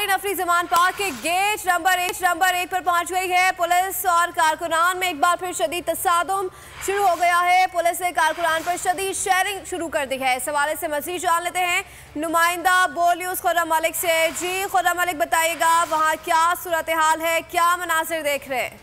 नफरी Zaman park के gate number एक पर पहुंच गई है पुलिस और कारकुनान में एक बार फिर शदीद तसादुम शुरू हो गया है। पुलिस ने कारकुनान पर शदीद शेयरिंग शुरू कर दी है। इस हवाले से मजीद जान लेते हैं नुमाइंदा बोल न्यूज़ खुर्रम मलिक से। जी खुर्रम मलिक, बताइएगा वहाँ क्या सूरत हाल है, क्या मनासिर देख रहे हैं?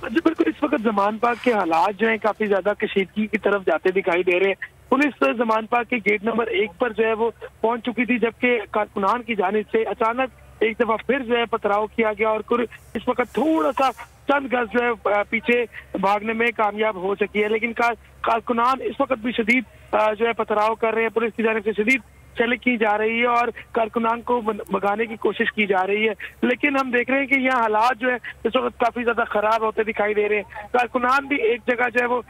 जी बिल्कुल, इस वक्त जमान पार्क के हालात जो हैं काफी ज्यादा कशीदगी की तरफ जाते दिखाई दे रहे हैं। पुलिस जमान पार्क के गेट नंबर 1 पर जो है वो पहुंच चुकी थी, जबकि कारकुनान की जानिब से अचानक एक दफा फिर जो है पथराव किया गया और इस वक्त थोड़ा सा चंद गज जो है पीछे भागने में कामयाब हो सकी है। लेकिन कारकुनान इस वक्त भी शदीद जो है पथराव कर रहे हैं। पुलिस की जानिब से शदीद चेकिंग की जा रही है और कारकुनान को भगाने की कोशिश की जा रही है। लेकिन हम देख रहे हैं कि यहाँ हालात जो है इस वक्त काफी ज्यादा खराब होते दिखाई दे रहे हैं। कारकुनान भी एक जगह जो है वो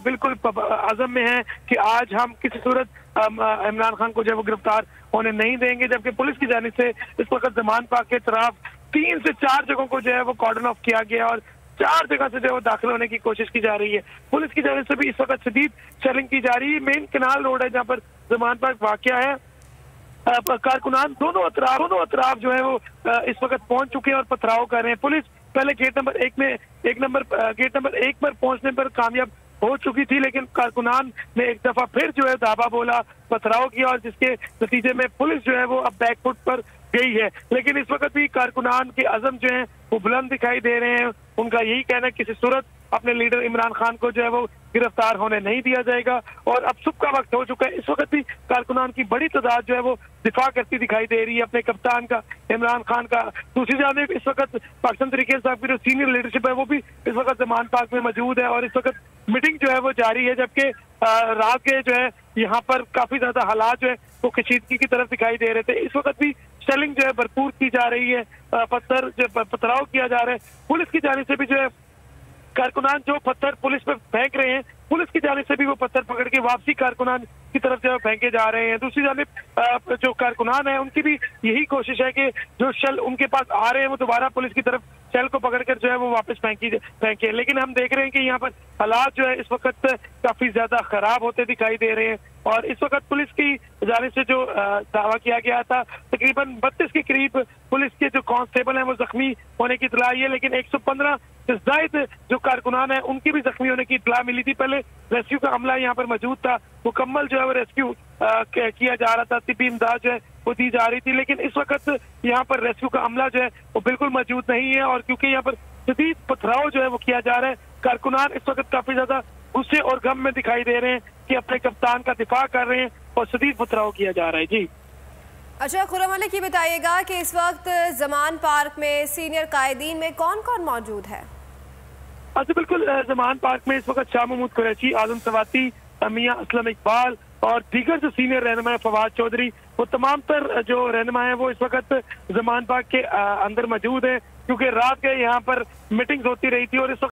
बिल्कुल अज़म में है कि आज हम किसी सूरत इमरान खान को जो है वो गिरफ्तार होने नहीं देंगे, जबकि पुलिस की जानिब से इस वक्त जमान पार्क के तरफ 3 से 4 जगहों को जो है वो कॉर्डन ऑफ किया गया और 4 जगह से जो है वो दाखिल होने की कोशिश की जा रही है। पुलिस की जानिब से भी इस वक्त शदीद चेकिंग की जा रही है। मेन कनाल रोड है जहाँ पर जमान पार्क वाक़या है। कारकुनान दोनों अतराफ जो है वो इस वक्त पहुंच चुके हैं और पथराव कर रहे हैं। पुलिस पहले गेट नंबर 1 पर पहुंचने पर कामयाब हो चुकी थी, लेकिन कारकुनान ने एक दफा फिर जो है धावा बोला, पथराव किया और जिसके नतीजे में पुलिस जो है वो अब बैकफुट पर गई है। लेकिन इस वक्त भी कारकुनान के अज़म जो है वो बुलंद दिखाई दे रहे हैं। उनका यही कहना है किसी सूरत अपने लीडर इमरान खान को जो है वो गिरफ्तार होने नहीं दिया जाएगा। और अब सुबह का वक्त हो चुका है। इस वक्त भी कारकुनान की बड़ी तादाद जो है वो दिफा करती दिखाई दे रही है अपने कप्तान का, इमरान खान का। दूसरी जानिब इस वक्त पाकिस्तान तहरीक साहब की जो सीनियर लीडरशिप है वो भी इस वक्त जमान पार्क में मौजूद है और इस वक्त मीटिंग जो है वो जारी है। जबकि रात के जो है यहाँ पर काफी ज्यादा हालात जो है वो कशीदगी की तरफ दिखाई दे रहे थे। इस वक्त भी शेलिंग जो है भरपूर की जा रही है, पथराव किया जा रहा है। पुलिस की जानिब से भी जो है कारकुनान जो पत्थर पुलिस पे फेंक रहे हैं, पुलिस की जानिब से भी वो पत्थर पकड़ के वापसी कारकुनान की तरफ जो है फेंके जा रहे हैं। दूसरी जानिब जो कारकुनान है उनकी भी यही कोशिश है कि जो शेल उनके पास आ रहे हैं वो दोबारा पुलिस की तरफ शेल को पकड़कर जो है वो वापस फेंके। लेकिन हम देख रहे हैं कि यहाँ पर हालात जो है इस वक्त काफी ज्यादा खराब होते दिखाई दे रहे हैं। और इस वक्त पुलिस की जानिब से जो दावा किया गया था, तकरीबन 32 के करीब पुलिस के जो कांस्टेबल हैं वो जख्मी होने की इतला आई है। लेकिन 115 से ज्यादा जो कारकुनान है उनकी भी जख्मी होने की इतला मिली थी। पहले रेस्क्यू का अमला यहाँ पर मौजूद था, मुकम्मल जो है वो रेस्क्यू किया जा रहा था, तिब्बी इमदाद जो है वो दी जा रही थी। लेकिन इस वक्त यहाँ पर रेस्क्यू का अमला जो है वो बिल्कुल मौजूद नहीं है और क्योंकि यहाँ पर शदीद पथराव जो है वो किया जा रहा है, कारकुनान इस वक्त काफी ज्यादा गुस्से और गम में दिखाई दे रहे हैं कि अपने कप्तान का दिफा कर रहे हैं और शदीद पथराव किया जा रहा है। जी अच्छा खुर्रम मलिक, ये बताइएगा कि इस वक्त जमान पार्क में सीनियर कायदीन में कौन कौन मौजूद है? अच्छा बिल्कुल, जमान पार्क में इस वक्त शाह महमूद कुरैशी, आजम सवाती, मियां असलम इकबाल और दीगर जो सीनियर रहनुमा है फवाद चौधरी, वो तमाम तर जो रहनुमा है वो इस वक्त जमान पार्क के अंदर मौजूद है। क्योंकि रात के यहाँ पर मीटिंग्स होती रही थी और इस वक्त